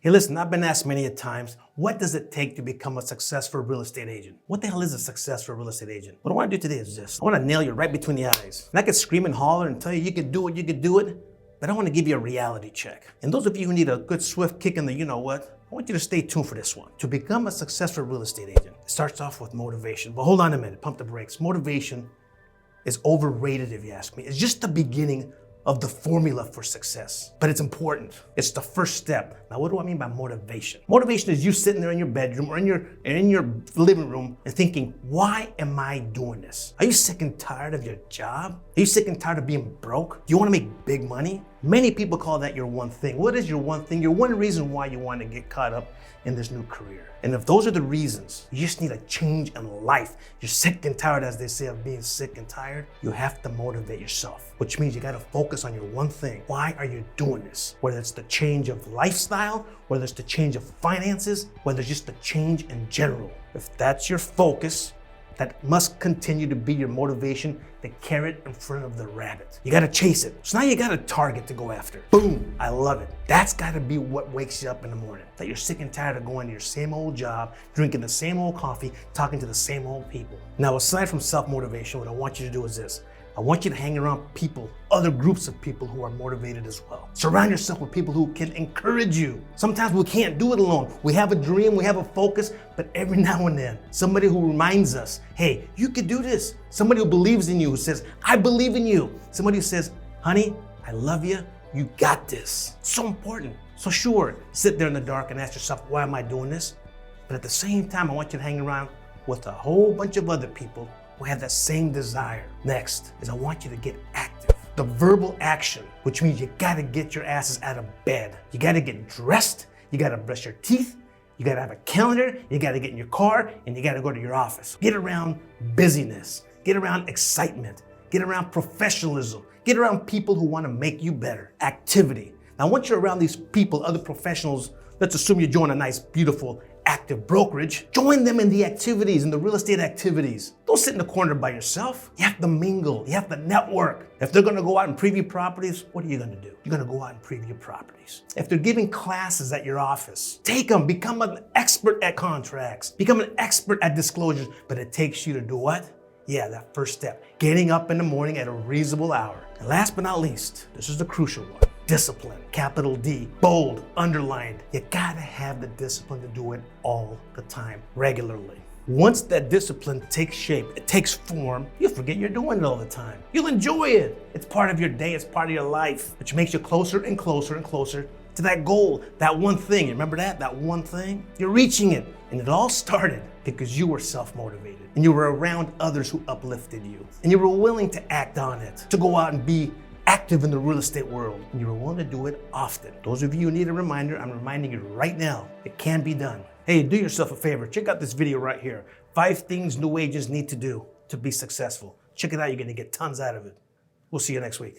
Hey, listen, I've been asked many a times, what does it take to become a successful real estate agent? What the hell is a successful real estate agent? What I want to do today is this. I want to nail you right between the eyes. And I could scream and holler and tell you you can do it, but I want to give you a reality check. And those of you who need a good swift kick in the you-know-what, I want you to stay tuned for this one. To become a successful real estate agent, it starts off with motivation. But hold on a minute, pump the brakes. Motivation is overrated if you ask me. It's just the beginning of the formula for success, but it's important. It's the first step. Now, what do I mean by motivation? Motivation is you sitting there in your bedroom or in your living room and thinking, why am I doing this? Are you sick and tired of your job? Are you sick and tired of being broke? Do you want to make big money? Many people call that your one thing. What is your one thing? Your one reason why you want to get caught up in this new career. And if those are the reasons, you just need a change in life. You're sick and tired, as they say, of being sick and tired. You have to motivate yourself, which means you got to focus on your one thing. Why are you doing this? Whether it's the change of lifestyle, whether it's the change of finances, whether it's just the change in general. If that's your focus, that must continue to be your motivation, the carrot in front of the rabbit. You gotta chase it. So now you got a target to go after. Boom, I love it. That's gotta be what wakes you up in the morning. That you're sick and tired of going to your same old job, drinking the same old coffee, talking to the same old people. Now, aside from self-motivation, what I want you to do is this. I want you to hang around people, other groups of people who are motivated as well. Surround yourself with people who can encourage you. Sometimes we can't do it alone. We have a dream, we have a focus, but every now and then, somebody who reminds us, hey, you could do this. Somebody who believes in you, who says, I believe in you. Somebody who says, honey, I love you. You got this. It's so important. So sure, sit there in the dark and ask yourself, why am I doing this? But at the same time, I want you to hang around with a whole bunch of other people who have that same desire. Next is I want you to get active. The verbal action, which means you gotta get your asses out of bed. You gotta get dressed, you gotta brush your teeth, you gotta have a calendar, you gotta get in your car, and you gotta go to your office. Get around busyness, get around excitement, get around professionalism, get around people who wanna make you better. Activity. Now, once you're around these people, other professionals, let's assume you join a nice, beautiful, active brokerage, join them in the activities, in the real estate activities. Don't sit in the corner by yourself. You have to mingle, you have to network. If they're gonna go out and preview properties, what are you gonna do? You're gonna go out and preview properties. If they're giving classes at your office, take them, become an expert at contracts, become an expert at disclosures, but it takes you to do what? Yeah, that first step, getting up in the morning at a reasonable hour. And last but not least, this is the crucial one. Discipline, capital D, bold, underlined. You gotta have the discipline to do it all the time, regularly. Once that discipline takes shape, it takes form, you'll forget you're doing it all the time. You'll enjoy it. It's part of your day, it's part of your life, which makes you closer and closer and closer to that goal, that one thing. You remember that? That one thing? You're reaching it. And it all started because you were self-motivated and you were around others who uplifted you and you were willing to act on it, to go out and be active in the real estate world, and you were willing to do it often. Those of you who need a reminder, I'm reminding you right now, it can be done. Hey, do yourself a favor, check out this video right here. 5 things new agents need to do to be successful. Check it out, you're gonna get tons out of it. We'll see you next week.